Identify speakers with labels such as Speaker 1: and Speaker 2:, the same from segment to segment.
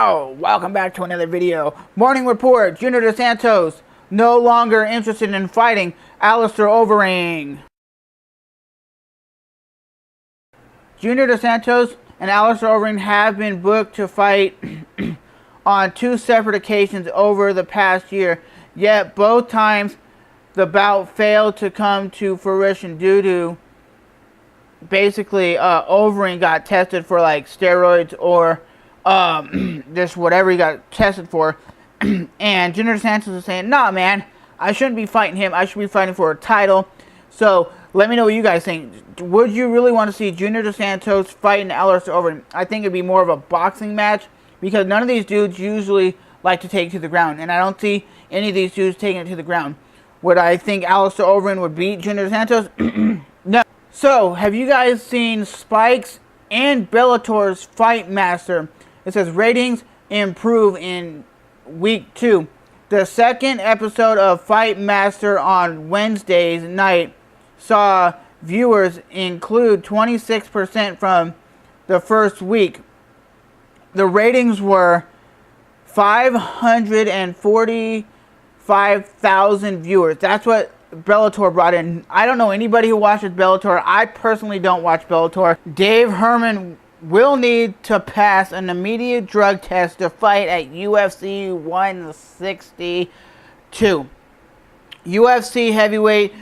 Speaker 1: Yo, welcome back to another video. Morning report, Junior Dos Santos no longer interested in fighting Alistair Overeem. Junior Dos Santos and Alistair Overeem have been booked to fight on two separate occasions over the past year, yet both times the bout failed to come to fruition due to basically Overeem got tested for like steroids or just whatever he got tested for. And Junior Dos Santos is saying, nah man, I shouldn't be fighting him, I should be fighting for a title. So let me know what you guys think. Would you really want to see Junior Dos Santos fighting Alistair Overeem? I think it'd be more of a boxing match, because none of these dudes usually like to take it to the ground, and I don't see any of these dudes taking it to the ground. Would I think Alistair Overeem would beat Junior Dos Santos? No. So, have you guys seen Spike's and Bellator's Fight Master? It says ratings improve in week 2. The second episode of Fight Master on Wednesday's night saw viewers include 26% from the first week. The ratings were 545,000 viewers. That's what Bellator brought in. I don't know anybody who watches Bellator. I personally don't watch Bellator. Dave Herman will need to pass an immediate drug test to fight at UFC 162. UFC heavyweight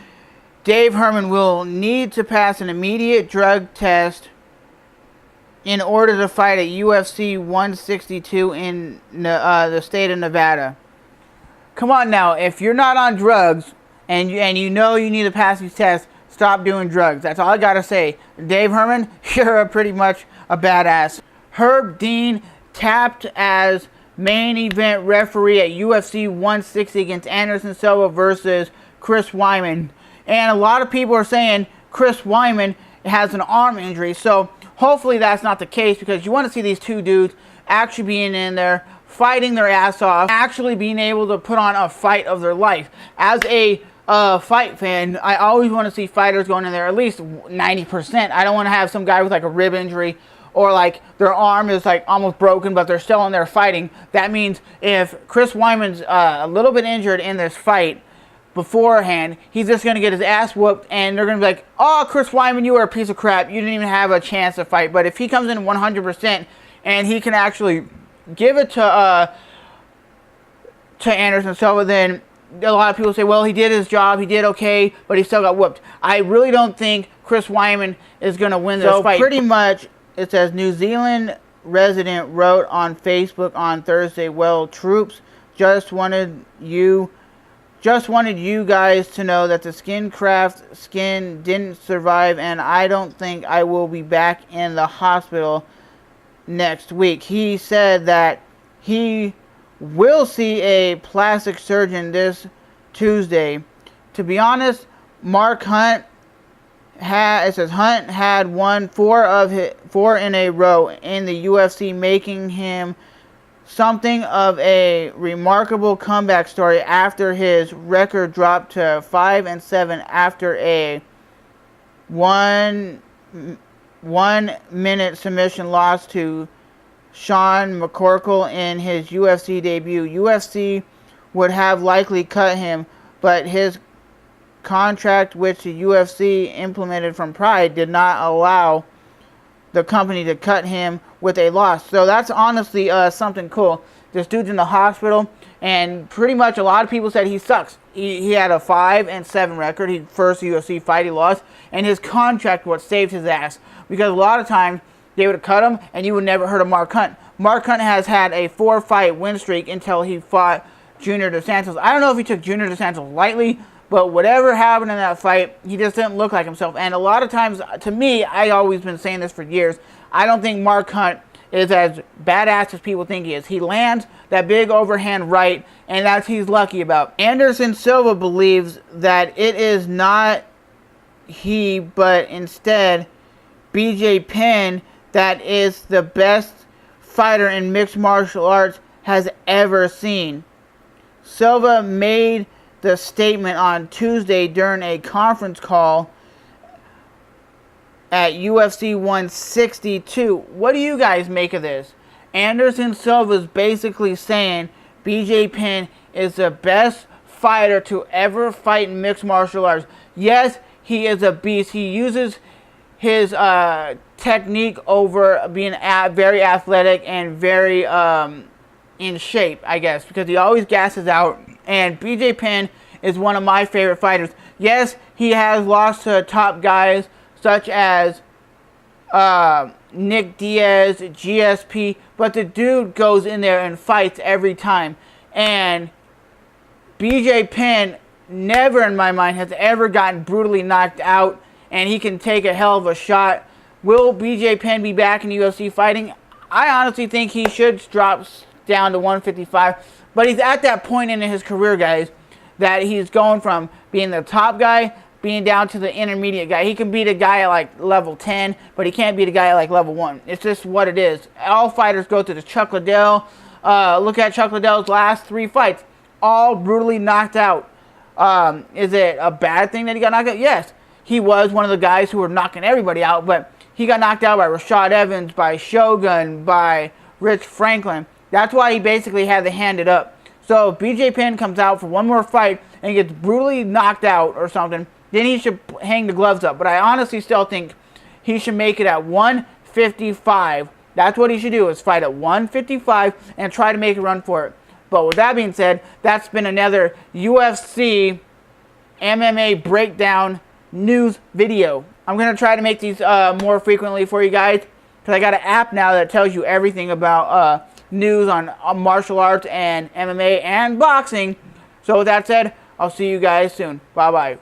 Speaker 1: Dave Herman will need to pass an immediate drug test in order to fight at UFC 162 in the state of Nevada. Come on now, if you're not on drugs and you know you need to pass these tests, stop doing drugs. That's all I gotta say. Dave Herman, you're pretty much a badass. Herb Dean tapped as main event referee at UFC 160 against Anderson Silva versus Chris Weidman. And a lot of people are saying Chris Weidman has an arm injury, so hopefully that's not the case, because you want to see these two dudes actually being in there, fighting their ass off, actually being able to put on a fight of their life. As a fight fan, I always want to see fighters going in there at least 90%. I don't want to have some guy with like a rib injury or like their arm is like almost broken but they're still in there fighting. That means if Chris Weidman's a little bit injured in this fight beforehand, he's just going to get his ass whooped and they're going to be like, oh, Chris Weidman, you were a piece of crap, you didn't even have a chance to fight. But if he comes in 100% and he can actually give it to Anderson Silva, then a lot of people say, well, he did his job, he did okay, but he still got whooped. I really don't think Chris Weidman is going to win this fight. Pretty much, it says, New Zealand resident wrote on Facebook on Thursday, well, troops just wanted you guys to know that the Skincraft skin didn't survive, and I don't think I will be back in the hospital next week. He said that he will see a plastic surgeon this Tuesday. To be honest, Mark Hunt had won 4 in a row in the UFC, making him something of a remarkable comeback story after his record dropped to 5-7 after a 1 minute submission loss to Sean McCorkle in his UFC debut. UFC would have likely cut him, but his contract, which the UFC implemented from Pride, did not allow the company to cut him with a loss. So that's honestly something cool. This dude's in the hospital, and pretty much a lot of people said he sucks. He had a 5-7 record. He first UFC fight he lost, and his contract what saved his ass, because a lot of times they would have cut him and you would never heard of Mark Hunt. Mark Hunt has had a 4-fight win streak until he fought Junior Dos Santos. I don't know if he took Junior Dos Santos lightly, but whatever happened in that fight, he just didn't look like himself. And a lot of times, to me, I always been saying this for years, I don't think Mark Hunt is as badass as people think he is. He lands that big overhand right, and that's what he's lucky about. Anderson Silva believes that it is not he, but instead BJ Penn that is the best fighter in mixed martial arts has ever seen. Silva made the statement on Tuesday during a conference call at UFC 162. What do you guys make of this? Anderson Silva is basically saying BJ Penn is the best fighter to ever fight in mixed martial arts. Yes, he is a beast. He uses his technique over being very athletic and very in shape, I guess, because he always gasses out. And BJ Penn is one of my favorite fighters. Yes, he has lost to top guys such as Nick Diaz, GSP, but the dude goes in there and fights every time. And BJ Penn never in my mind has ever gotten brutally knocked out, and he can take a hell of a shot. Will BJ Penn be back in UFC fighting? I honestly think he should drop down to 155, but he's at that point in his career, guys, that he's going from being the top guy being down to the intermediate guy. He can beat a guy at like level 10, but he can't beat a guy at like level 1. It's just what it is. All fighters go through the Chuck Liddell. Look at Chuck Liddell's last 3 fights. All brutally knocked out. Is it a bad thing that he got knocked out? Yes. He was one of the guys who were knocking everybody out, but he got knocked out by Rashad Evans, by Shogun, by Rich Franklin. That's why he basically had to hand it up. So if BJ Penn comes out for one more fight and gets brutally knocked out or something, then he should hang the gloves up. But I honestly still think he should make it at 155. That's what he should do, is fight at 155 and try to make a run for it. But with that being said, that's been another UFC MMA breakdown news video. I'm going to try to make these more frequently for you guys, because I got an app now that tells you everything about news on martial arts and MMA and boxing. So with that said, I'll see you guys soon. Bye-bye.